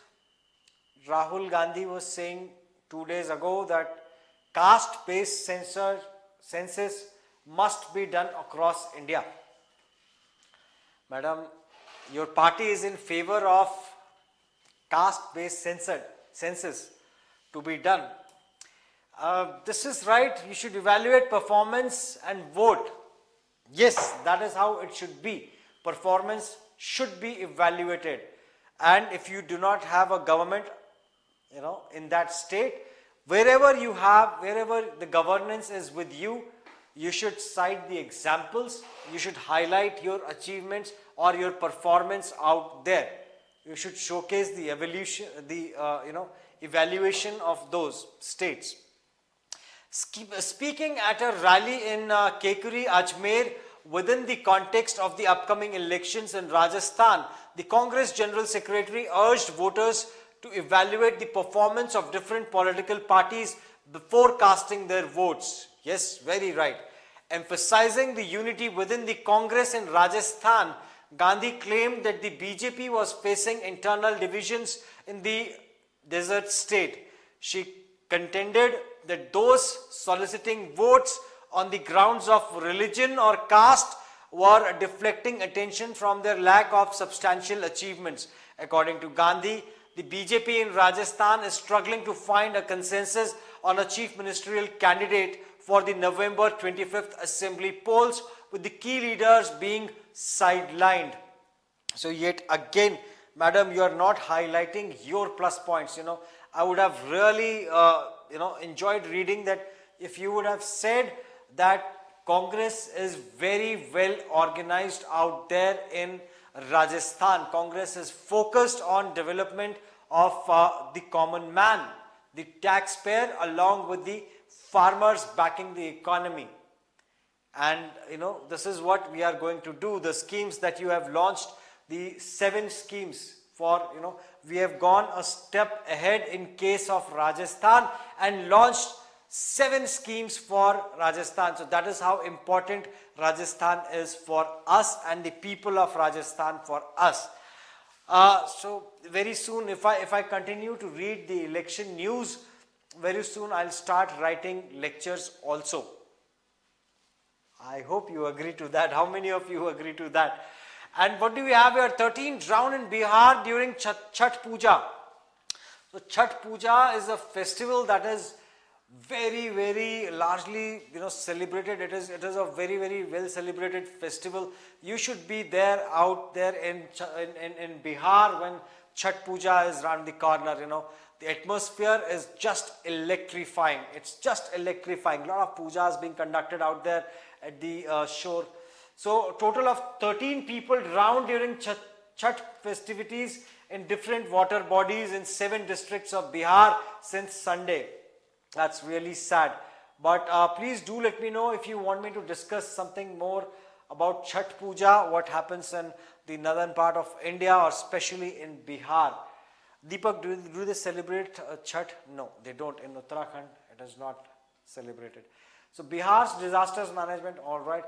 Rahul Gandhi was saying 2 days ago that caste-based census must be done across India. Madam, your party is in favor of caste-based census to be done. This is right. You should evaluate performance and vote. Yes, that is how it should be. Performance should be evaluated. And if you do not have a government, in that state, wherever the governance is with you, you should cite the examples, you should highlight your achievements or your performance out there. You should showcase the evaluation of those states. Speaking at a rally in Kekuri, Ajmer, within the context of the upcoming elections in Rajasthan, the Congress General Secretary urged voters to evaluate the performance of different political parties before casting their votes. Yes, very right. Emphasizing the unity within the Congress in Rajasthan, Gandhi claimed that the BJP was facing internal divisions in the desert state. She contended that those soliciting votes on the grounds of religion or caste were deflecting attention from their lack of substantial achievements. According to Gandhi, the BJP in Rajasthan is struggling to find a consensus on a chief ministerial candidate for the November 25th assembly polls, with the key leaders being sidelined. So yet again, madam, you are not highlighting your plus points. I would have really enjoyed reading that if you would have said that Congress is very well organized out there in Rajasthan. Congress is focused on development of the common man, the taxpayer, along with the farmers backing the economy. And this is what we are going to do. The schemes that you have launched, the 7 schemes for, we have gone a step ahead in case of Rajasthan and launched 7 schemes for Rajasthan. So that is how important Rajasthan is for us and the people of Rajasthan for us. So very soon, if I continue to read the election news, very soon I'll start writing lectures also. I hope you agree to that. How many of you agree to that? And what do we have here? 13 drowned in Bihar during Chhat Puja. So Chhat Puja is a festival that is very, very largely, celebrated. It is a very, very well celebrated festival. You should be there, out there in Bihar when Chhat Puja is around the corner. The atmosphere is just electrifying. It's just electrifying. A lot of pujas being conducted out there at the shore. So total of 13 people drowned during Chhat festivities in different water bodies in 7 districts of Bihar since Sunday. That's really sad. But please do let me know if you want me to discuss something more about Chhat Puja, what happens in the northern part of India or especially in Bihar. Deepak, do they celebrate Chhat? No, they don't. In Uttarakhand, it is not celebrated. So Bihar's disasters management, all right.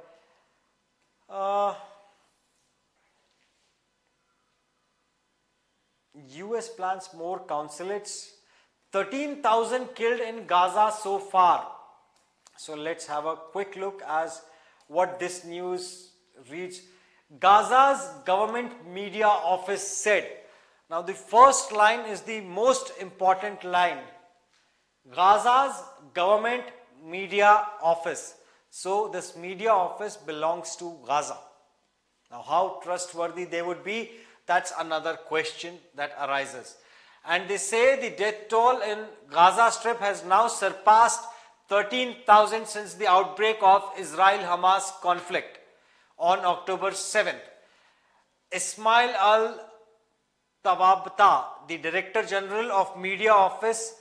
US plans more consulates. 13,000 killed in Gaza so far. So let's have a quick look as what this news reads. Gaza's government media office said. Now the first line is the most important line. Gaza's government media office. So this media office belongs to Gaza. Now how trustworthy they would be, that's another question that arises. And they say the death toll in Gaza Strip has now surpassed 13,000 since the outbreak of Israel-Hamas conflict on October 7th. Ismail al-Tawabta, the Director General of Media Office,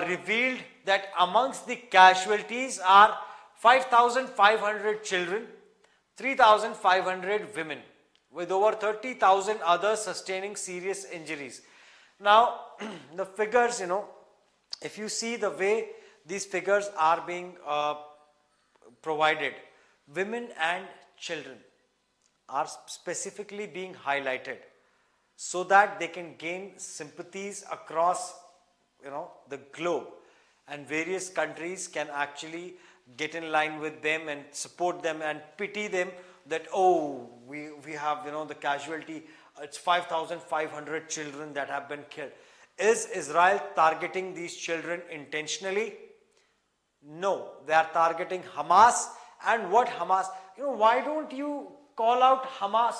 revealed that amongst the casualties are 5,500 children, 3,500 women, with over 30,000 others sustaining serious injuries. Now, the figures, if you see the way these figures are being provided, women and children are specifically being highlighted so that they can gain sympathies across, the globe, and various countries can actually get in line with them and support them and pity them that, oh, we have, the casualty. It's 5,500 children that have been killed. Is Israel targeting these children intentionally? No, they are targeting Hamas. And what Hamas? Why don't you call out Hamas?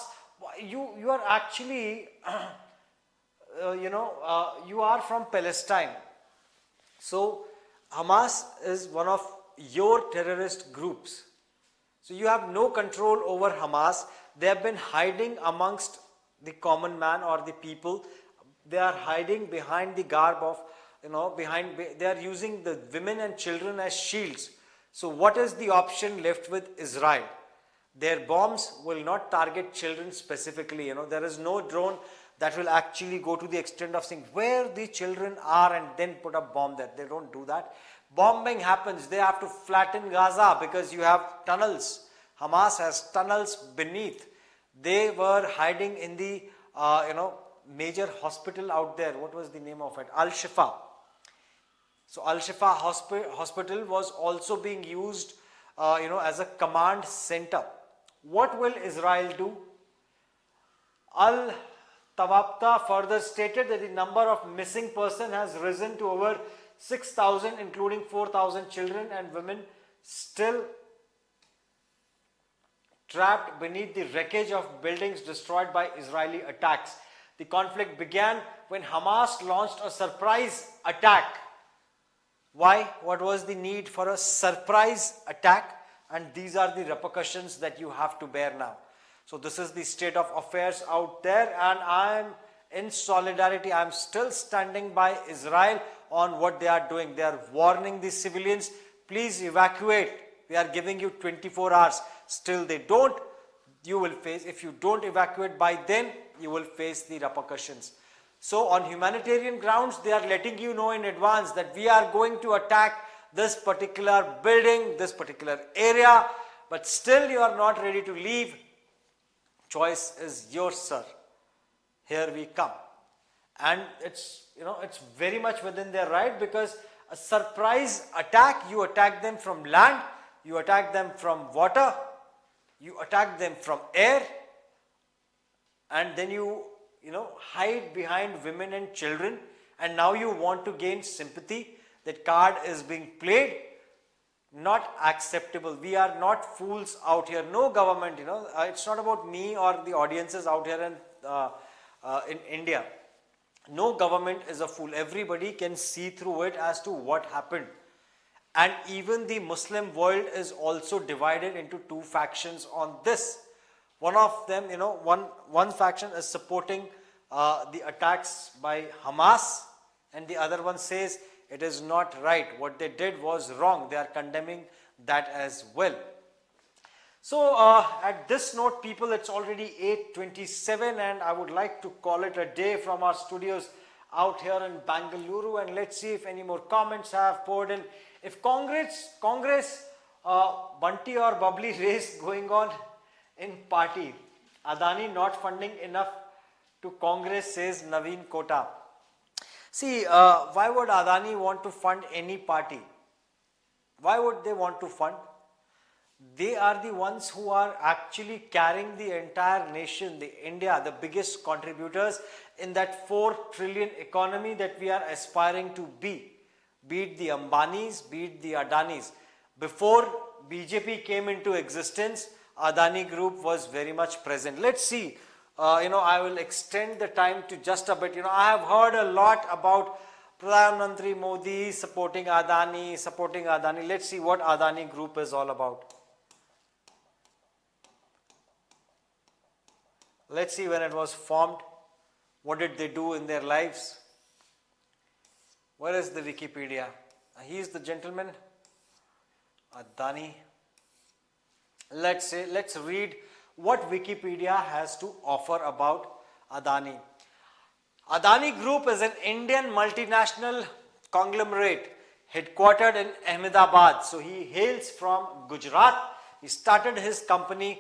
You are actually, you are from Palestine. So Hamas is one of your terrorist groups. So you have no control over Hamas. They have been hiding amongst the common man or the people. They are hiding behind the garb of, they are using the women and children as shields. So what is the option left with Israel? Their bombs will not target children specifically. There is no drone that will actually go to the extent of saying where the children are and then put a bomb there. They don't do that. Bombing happens. They have to flatten Gaza because you have tunnels. Hamas has tunnels beneath. They were hiding in the, major hospital out there. What was the name of it? Al-Shifa. So Al-Shifa hospital was also being used, as a command center. What will Israel do? Al-Tawabta further stated that the number of missing persons has risen to over 6,000, including 4,000 children and women still trapped beneath the wreckage of buildings destroyed by Israeli attacks. The conflict began when Hamas launched a surprise attack. Why? What was the need for a surprise attack? And these are the repercussions that you have to bear now. So this is the state of affairs out there, and I am in solidarity. I am still standing by Israel on what they are doing. They are warning the civilians, please evacuate. we are giving you 24 hours, still they don't, you will face, if you don't evacuate by then, you will face the repercussions. So on humanitarian grounds, they are letting you know in advance that we are going to attack this particular building, this particular area, but still you are not ready to leave. Choice is yours, sir. Here we come. And it's, it's very much within their right, because a surprise attack, you attack them from land, you attack them from water, you attack them from air, and then you hide behind women and children, and now you want to gain sympathy. That card is being played. Not acceptable. We are not fools out here. No government, it's not about me or the audiences out here in India. No government is a fool. Everybody can see through it as to what happened. And even the Muslim world is also divided into two factions on this. One of them, one faction is supporting the attacks by Hamas, and the other one says it is not right. What they did was wrong. They are condemning that as well. So at this note, people, it's already 8:27, and I would like to call it a day from our studios out here in Bangalore, and let's see if any more comments have poured in. If Congress, Bunty or Bubbly race going on in party. Adani not funding enough to Congress, says Naveen Kota. See, why would Adani want to fund any party? Why would they want to fund? They are the ones who are actually carrying the entire nation, the India, the biggest contributors in that 4 trillion economy that we are aspiring to be. Be it the Ambanis, be it the Adanis. Before BJP came into existence, Adani Group was very much present. Let's see. I will extend the time to just a bit. I have heard a lot about Pradhan Mantri Modi supporting Adani. Let's see what Adani Group is all about. Let's see when it was formed. What did they do in their lives? Where is the Wikipedia? He is the gentleman. Adani. Let's read what Wikipedia has to offer about Adani. Adani Group is an Indian multinational conglomerate headquartered in Ahmedabad. So he hails from Gujarat. He started his company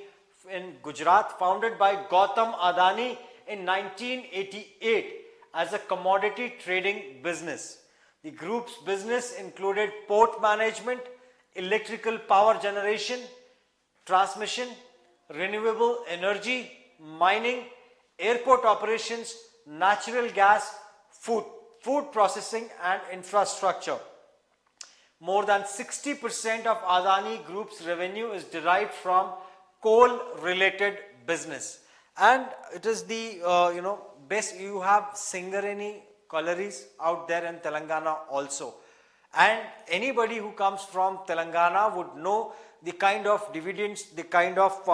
in Gujarat, founded by Gautam Adani in 1988 as a commodity trading business. The group's business included port management, electrical power generation, transmission, renewable energy, mining, airport operations, natural gas, food processing and infrastructure. More than 60% of Adani Group's revenue is derived from coal-related business. And it is the, best. You have Singareni collieries out there in Telangana also. And anybody who comes from Telangana would know the kind of dividends, the kind of,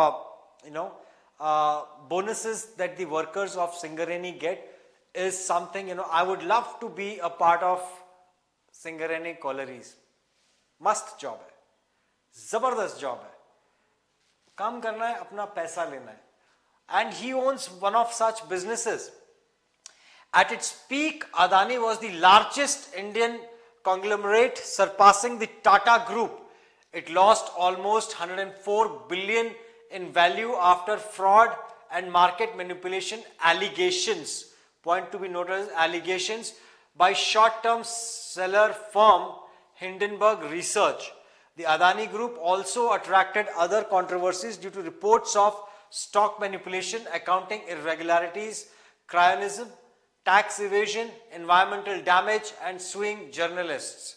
bonuses that the workers of Singareni get is something, I would love to be a part of Singareni collieries. Mast job hai. Zabardast job hai. काम करना है, अपना पैसा लेना है. And he owns one of such businesses. At its peak, Adani was the largest Indian conglomerate, surpassing the Tata Group. It lost almost 104 billion in value after fraud and market manipulation allegations. Point to be noted as allegations by short-term seller firm Hindenburg Research. The Adani Group also attracted other controversies due to reports of stock manipulation, accounting irregularities, cryonism, tax evasion, environmental damage, and suing journalists.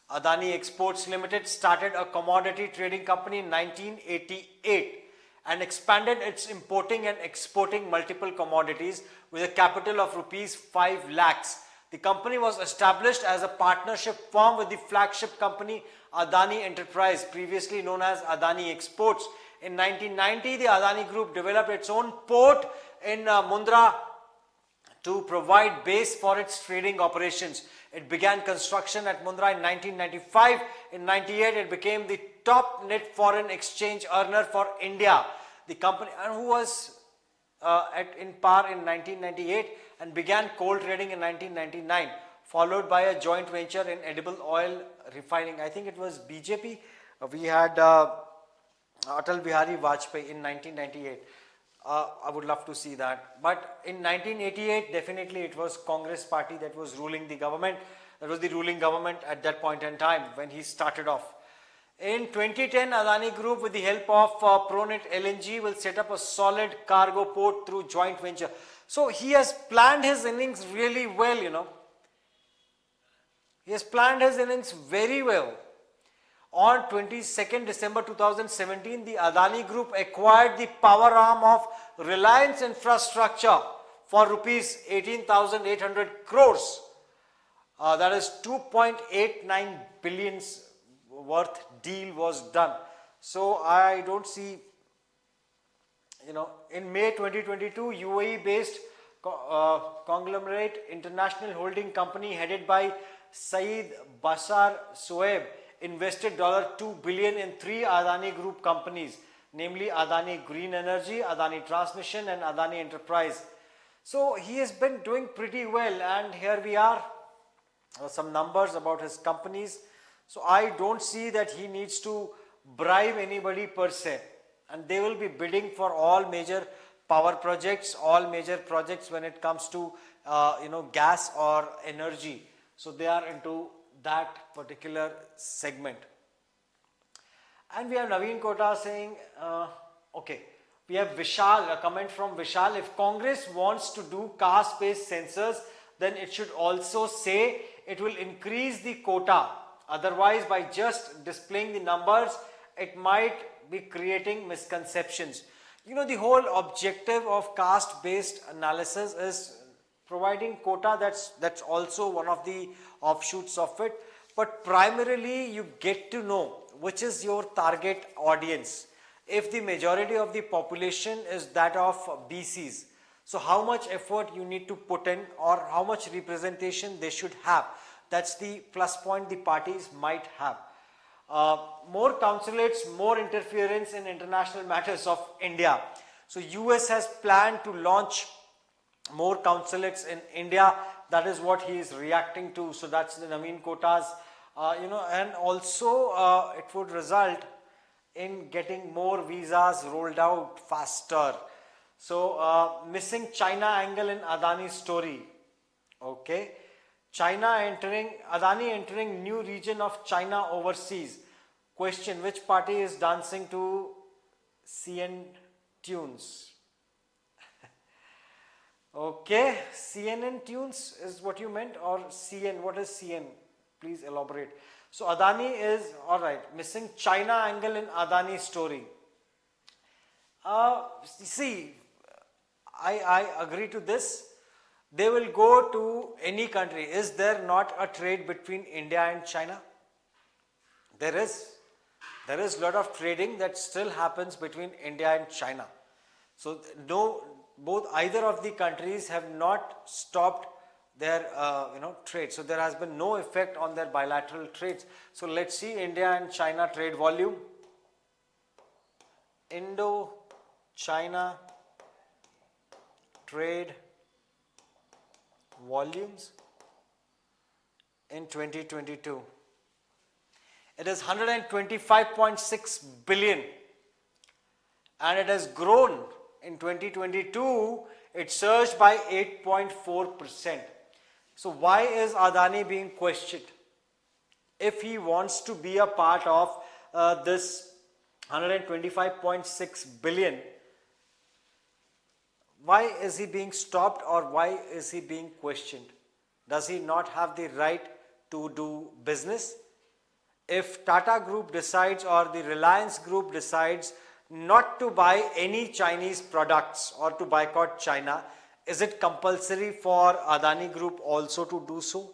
Adani Exports Limited started a commodity trading company in 1988 and expanded its importing and exporting multiple commodities with a capital of rupees 5 lakhs. The company was established as a partnership firm with the flagship company Adani Enterprise, previously known as Adani Exports. In 1990, the Adani Group developed its own port in Mundra to provide base for its trading operations. It began construction at Mundra in 1995. In 1998, it became the top net foreign exchange earner for India. The company, and who was in par in 1998 and began coal trading in 1999, followed by a joint venture in edible oil refining. I think it was BJP. We had Atal Bihari Vajpayee in 1998. I would love to see that. But in 1988, definitely it was Congress party that was ruling the government. That was the ruling government at that point in time when he started off. In 2010, Adani Group, with the help of Pronet LNG, will set up a solid cargo port through joint venture. So he has planned his innings really well, you know. He has planned his innings very well. On 22nd December 2017, the Adani Group acquired the power arm of Reliance Infrastructure for rupees 18,800 crores. That is 2.89 billion worth deal was done. So I don't see, you know, in May 2022, UAE based conglomerate international holding company headed by Saeed Basar Soeb invested $2 billion in 3 Adani Group companies, namely Adani Green Energy, Adani Transmission and Adani Enterprise. So he has been doing pretty well, and here we are, some numbers about his companies. So I don't see that he needs to bribe anybody per se, and they will be bidding for all major power projects, all major projects when it comes to gas or energy. So they are into that particular segment. And we have Naveen Kota saying, okay, we have Vishal, a comment from Vishal: if Congress wants to do caste-based censors, then it should also say it will increase the quota. Otherwise, by just displaying the numbers, it might be creating misconceptions. You know, the whole objective of caste-based analysis is providing quota. That's also one of the offshoots of it. But primarily, you get to know which is your target audience. If the majority of the population is that of BCs, so how much effort you need to put in, or how much representation they should have. That's the plus point the parties might have. More consulates, more interference in international matters of India. So US has planned to launch more consulates in India. That is what he is reacting to. So that's the Naveen Kota's, and also it would result in getting more visas rolled out faster. So missing China angle in Adani's story. Okay. Adani entering new region of China overseas. Question: which party is dancing to CN tunes? Okay, CNN tunes is what you meant, or CN? What is CN? Please elaborate. So Adani is, alright, missing China angle in Adani's story. See, I agree to this. They will go to any country. Is there not a trade between India and China? There is. There is a lot of trading that still happens between India and China. So either of the countries have not stopped their trade. So there has been no effect on their bilateral trades. So let's see India and China trade volume. Indo-China trade volumes in 2022. It is 125.6 billion, and it has grown in 2022. It surged by 8.4%. So why is Adani being questioned? If he wants to be a part of this 125.6 billion, why is he being stopped, or why is he being questioned? Does he not have the right to do business? If Tata Group decides, or the Reliance Group decides not to buy any Chinese products or to boycott China, is it compulsory for Adani Group also to do so?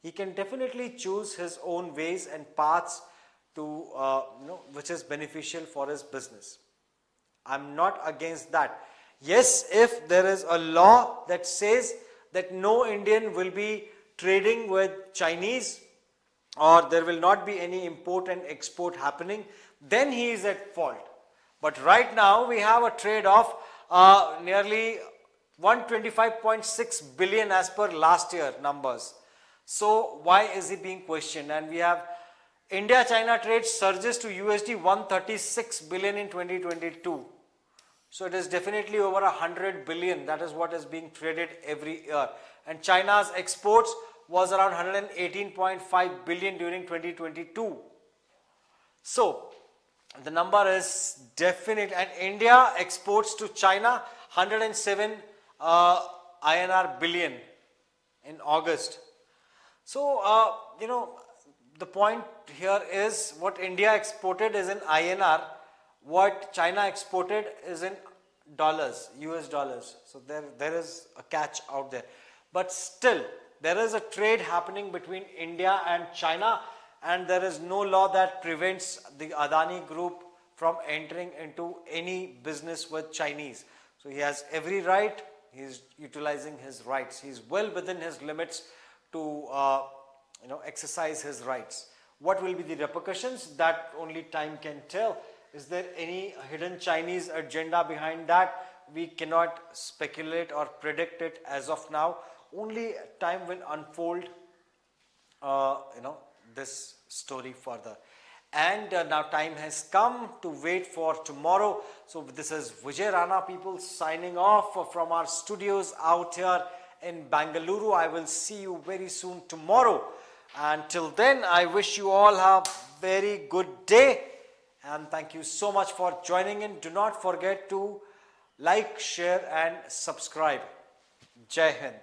He can definitely choose his own ways and paths to, which is beneficial for his business. I'm not against that. Yes, if there is a law that says that no Indian will be trading with Chinese, or there will not be any import and export happening, then he is at fault. But right now we have a trade of nearly 125.6 billion as per last year numbers. So why is he being questioned? And we have India-China trade surges to USD 136 billion in 2022. So it is definitely over 100 billion. That is what is being traded every year. And China's exports was around 118.5 billion during 2022. So the number is definite. And India exports to China 107 INR billion in August. So, the point here is what India exported is in INR, what China exported is in dollars, US dollars. So there is a catch out there. But still, there is a trade happening between India and China, and there is no law that prevents the Adani group from entering into any business with Chinese. So he has every right, he is utilizing his rights. He is well within his limits to exercise his rights. What will be the repercussions? That only time can tell. Is there any hidden Chinese agenda behind that? We cannot speculate or predict it as of now. Only time will unfold this story further. And now time has come to wait for tomorrow. So this is Vijay Rana people signing off from our studios out here in Bangalore. I will see you very soon tomorrow. Until then, I wish you all a very good day. And thank you so much for joining in. Do not forget to like, share and subscribe. Jai Hind.